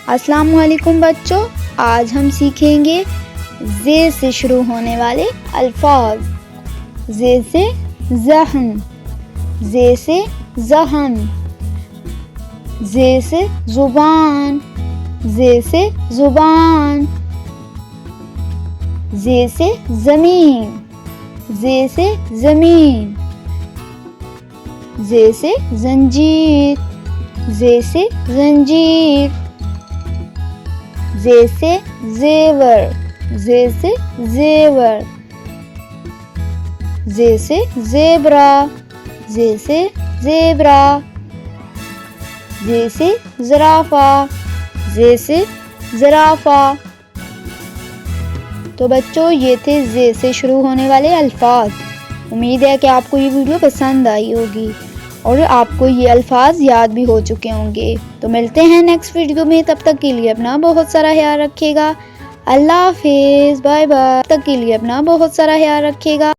السلام علیکم بچوں، آج ہم سیکھیں گے زے سے شروع ہونے والے الفاظ۔ زے سے ذہن، زے سے ذہن، زے سے زبان، زے سے زبان، زے سے زمین، زے سے زمین، زے سے زنجیر، زے سے زنجیر، زے سے زیور، زے سے زیور، زے سے زیبرا، زے سے زیبرا، زے سے زرافہ، زے سے زرافہ۔ تو بچوں، یہ تھے زے سے شروع ہونے والے الفاظ۔ امید ہے کہ آپ کو یہ ویڈیو پسند آئی ہوگی اور آپ کو یہ الفاظ یاد بھی ہو چکے ہوں گے۔ تو ملتے ہیں نیکسٹ ویڈیو میں، تب تک کے لیے اپنا بہت سارا خیال رکھیے گا۔ اللہ حافظ، بائے بائے۔ تب تک کے لیے اپنا بہت سارا خیال رکھیے گا۔